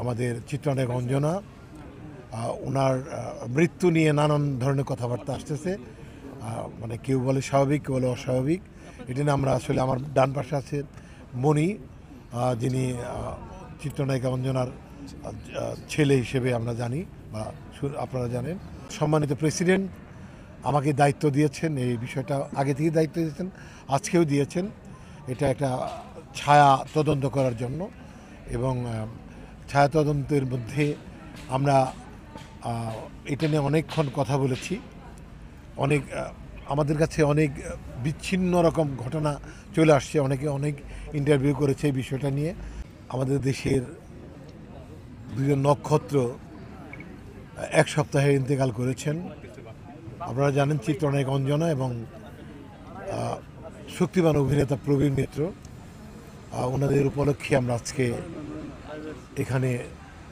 আমাদের চিত্রনায়ক অঞ্জনা ওনার মৃত্যু নিয়ে নানান ধরনের কথাবার্তা আসতেছে। মানে কেউ বলে স্বাভাবিক, কেউ বলে অস্বাভাবিক। এটা নিয়ে আমরা আসলে আমার ডান পাশে আছেন মণি, যিনি চিত্রনায়িকা অঞ্জনার ছেলে হিসেবে আমরা জানি বা আপনারা জানেন। সম্মানিত প্রেসিডেন্ট আমাকে দায়িত্ব দিয়েছেন, এই বিষয়টা আগে থেকেই দায়িত্ব দিয়েছেন, আজকেও দিয়েছেন। এটা একটা ছায়া তদন্ত করার জন্য, এবং ছায়া তদন্তের মধ্যে আমরা এটা নিয়ে অনেকক্ষণ কথা বলেছি। অনেক আমাদের কাছে অনেক বিচ্ছিন্ন রকম ঘটনা চলে আসছে, অনেকে অনেক ইন্টারভিউ করেছে এই বিষয়টা নিয়ে। আমাদের দেশের দুজন নক্ষত্র এক সপ্তাহে ইন্তেকাল করেছেন। আপনারা জানেন চিত্রনায়ক অঞ্জনা এবং শক্তিমান অভিনেতা প্রবীণ মিত্র। ওনাদের উপলক্ষে আমরা আজকে এখানে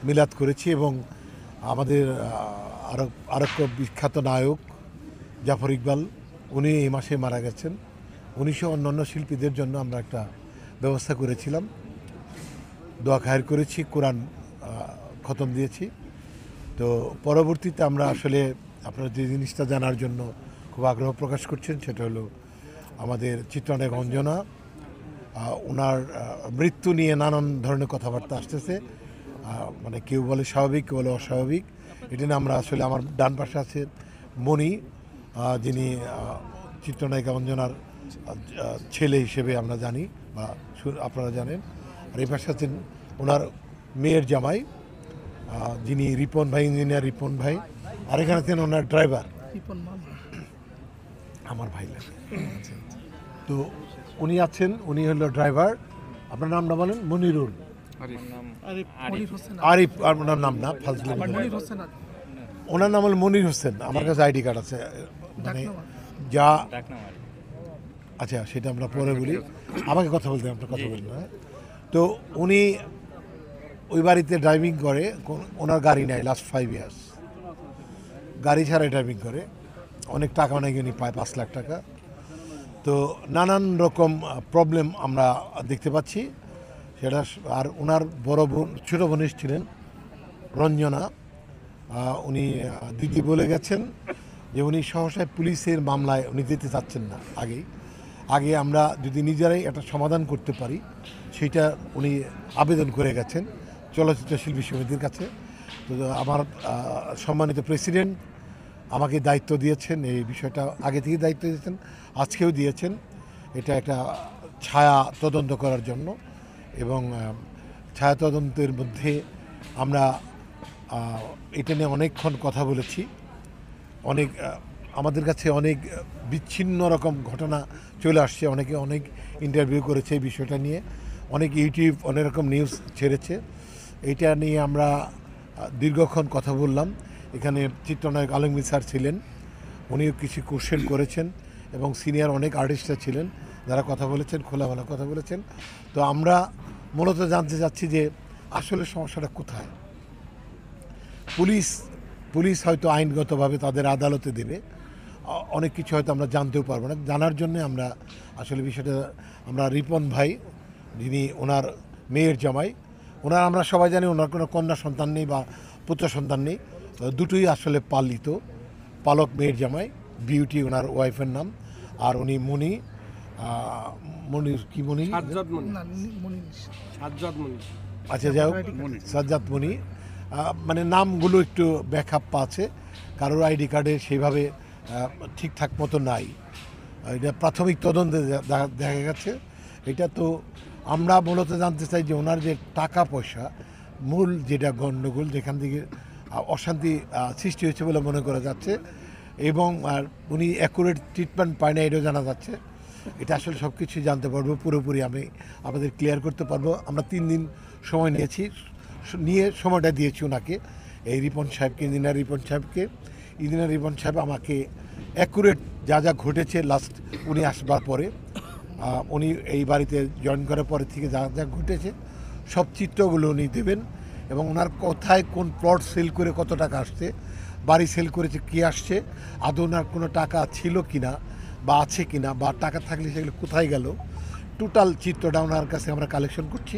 মিলাদ করেছি, এবং আমাদের আরেক বিখ্যাত নায়ক জাফর ইকবাল, উনি এই মাসে মারা গেছেন। 1900 অন্যান্য শিল্পীদের জন্য আমরা একটা ব্যবস্থা করেছিলাম, দোয়া খায়ের করেছি, কোরআন খতম দিয়েছি। তো পরবর্তীতে আমরা আসলে আপনারা যে জিনিসটা জানার জন্য খুব আগ্রহ প্রকাশ করছেন, সেটা হলো আমাদের চিত্রনায়ক অঞ্জনা ওনার মৃত্যু নিয়ে নানান ধরনের কথাবার্তা আসতেছে। মানে কেউ বলে স্বাভাবিক, কেউ বলে অস্বাভাবিক। এটা নিয়ে আমরা আসলে আমার ডান পাশে আছেন মণি, যিনি চিত্রনায়িকা অঞ্জনার ছেলে হিসেবে আমরা জানি বা আপনারা জানেন। আর এই পাশে আছেন ওনার মেয়ের জামাই, যিনি রিপন ভাই, ইঞ্জিনিয়ার রিপন ভাই। আর এখানে আছেন ওনার ড্রাইভার, আমার ভাই লাগে। তো উনি আছেন, উনি হলো ড্রাইভার। আপনার নামটা বলেন? মনিরুল আরিফ। আর ওনার নাম না, ফাজলি, ওনার নাম হল মনির হোসেন। আমার কাছে আইডি কার্ড আছে, মানে যা আচ্ছা সেটা আমরা পরে বলি। আমাকে কথা বলতে, আপনার কথা বলবেন না। তো উনি ওই বাড়িতে ড্রাইভিং করে, ওনার গাড়ি নেয় লাস্ট 5 ইয়ার্স, গাড়ি ছাড়াই ড্রাইভিং করে। অনেক টাকা নাকি উনি পায়, 5 লাখ টাকা। তো নানান রকম প্রবলেম আমরা দেখতে পাচ্ছি সেটা। আর ওনার বড় বোন, ছোটো বোন ছিলেন রঞ্জনা, উনি দিদি বলে গেছেন যে উনি সহসায় পুলিশের মামলায় উনি যেতে চাচ্ছেন না। আগে আমরা যদি নিজেরাই একটা সমাধান করতে পারি, সেইটা উনি আবেদন করে গেছেন চলচ্চিত্র শিল্পী সমিতির কাছে। তো আমার সম্মানিত প্রেসিডেন্ট আমাকে দায়িত্ব দিয়েছেন, এই বিষয়টা আগে থেকেই দায়িত্ব দিয়েছেন, আজকেও দিয়েছেন। এটা একটা ছায়া তদন্ত করার জন্য, এবং ছায়া তদন্তের মধ্যে আমরা এটা নিয়ে অনেকক্ষণ কথা বলেছি। অনেক আমাদের কাছে অনেক বিচ্ছিন্ন রকম ঘটনা চলে আসছে, অনেকে অনেক ইন্টারভিউ করেছে এই বিষয়টা নিয়ে, অনেক ইউটিউব অনেক রকম নিউজ ছেড়েছে। এইটা নিয়ে আমরা দীর্ঘক্ষণ কথা বললাম। এখানে চিত্রনায়ক আলমগীর স্যার ছিলেন, উনিও কিছু কোশ্চেন করেছেন, এবং সিনিয়র অনেক আর্টিস্টরা ছিলেন যারা কথা বলেছেন, খোলামেলা কথা বলেছেন। তো আমরা মূলত জানতে চাচ্ছি যে আসলে সমস্যাটা কোথায়। পুলিশ হয়তো আইনগতভাবে তাদের আদালতে দেবে, অনেক কিছু হয়তো আমরা জানতেও পারবো না। জানার জন্য আমরা আসলে বিষয়টা, আমরা রিপন ভাই, যিনি ওনার মেয়ের জামাই, আমরা সবাই জানি ওনার কোনো কন্যা সন্তান নেই বা পুত্র সন্তান নেই, দুটোই আসলে পালক মেয়ের জামাই। বিউটি ওনার ওয়াইফের নাম। আর উনি মণি, মনির কি মণি, আচ্ছা যাই হোক, সাজ্জাদ মণি। মানে নামগুলো একটু ব্যাকআপ আছে, কারোর আইডি কার্ডে সেইভাবে ঠিকঠাক মতো নাই। এটা প্রাথমিক তদন্তে দেখা গেছে। এটা তো আমরা মূলত জানতে চাই যে ওনার যে টাকা পয়সা, মূল যেটা গণ্ডগোল, যেখান থেকে অশান্তি সৃষ্টি হয়েছে বলে মনে করা যাচ্ছে, এবং আর উনি অ্যাকুরেট ট্রিটমেন্ট পায় না, এটাও জানা যাচ্ছে। এটা আসলে সব কিছুই জানতে পারবো, পুরোপুরি আমাদের ক্লিয়ার করতে পারবো। আমরা 3 দিন সময় নিয়ে সময়টা দিয়েছি ওনাকে, এই রিপন সাহেবকে, ইঞ্জিনিয়ার রিপন সাহেবকে। ইঞ্জিনিয়ার রিপন সাহেব আমাকে অ্যাকুরেট যা ঘটেছে লাস্ট উনি আসবার পরে, উনি এই বাড়িতে জয়েন করার পরে থেকে যা ঘটেছে সব চিত্রগুলো উনি দেবেন, এবং ওনার কোথায় কোন প্লট সেল করে কত টাকা আসছে, বাড়ি সেল করেছে কে আসছে, আদৌ ওনার কোনো টাকা ছিল কিনা বা আছে কিনা, বা টাকা থাকলে সেগুলো কোথায় গেল, টোটাল চিত্রটা ওনার কাছে আমরা কালেকশন করছি।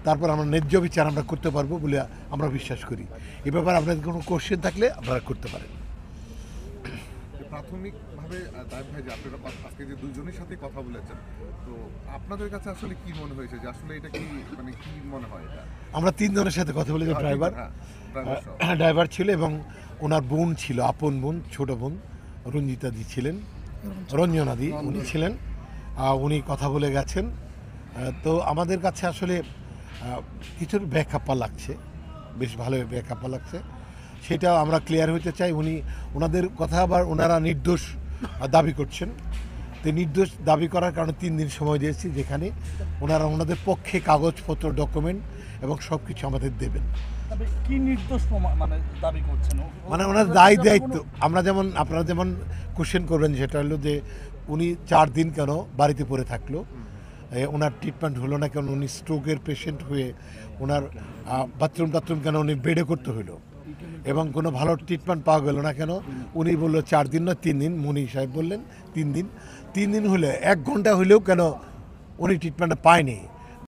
তারপর আমরা ন্যায্য বিচার আমরা করতে পারবো বলে আমরা বিশ্বাস করি। এ ব্যাপারে আপনাদের কোনো কোশ্চেন থাকলে আপনারা করতে পারেন। প্রাথমিকভাবে তাইব ভাই, যে আপনারা আজকে যে দুজনের সাথে কথা বলেছেন, তো আপনাদের কাছে আসলে কি মনে হয়েছে যে আসলে এটা কি মানে কি মনে হয় এটা? আমরা 3 জনের সাথে কথা বলেছি। ড্রাইভার ছিল এবং ওনার বোন ছিল, আপন বোন, ছোট বোন রঞ্জিতাদি ছিলেন, রঞ্জনাদি উনি ছিলেন। উনি কথা বলে গেছেন। তো আমাদের কাছে আসলে কিছুর ব্যাকআপা লাগছে, বেশ ভালো ব্যাকআপা লাগছে, সেটা আমরা ক্লিয়ার হতে চাই। ওনাদের কথা আবার ওনারা নির্দোষ দাবি করছেন। তো নির্দোষ দাবি করার কারণে 3 দিন সময় দিয়েছি, যেখানে ওনারা ওনাদের পক্ষে কাগজপত্র, ডকুমেন্ট এবং সব কিছু আমাদের দেবেন। কি নির্দোষ মানে দাবি করছেন? মানে ওনার দায় দায়িত্ব আমরা যেমন, আপনারা যেমন কোশ্চেন করবেন, সেটা হলো যে উনি 4 দিন কেন বাড়িতে পড়ে থাকলো, ওনার ট্রিটমেন্ট হলো না কেন, উনি স্ট্রোকের পেশেন্ট হয়ে ওনার বাথরুম কেন উনি বেডে করতে হলো, এবং কোনো ভালো ট্রিটমেন্ট পাওয়া গেল না কেন। উনি বললো 4 দিন না 3 দিন, মনি সাহেব বললেন 3 দিন। 3 দিন হলে 1 ঘন্টা হলেও কেন উনি ট্রিটমেন্টটা পায়নি।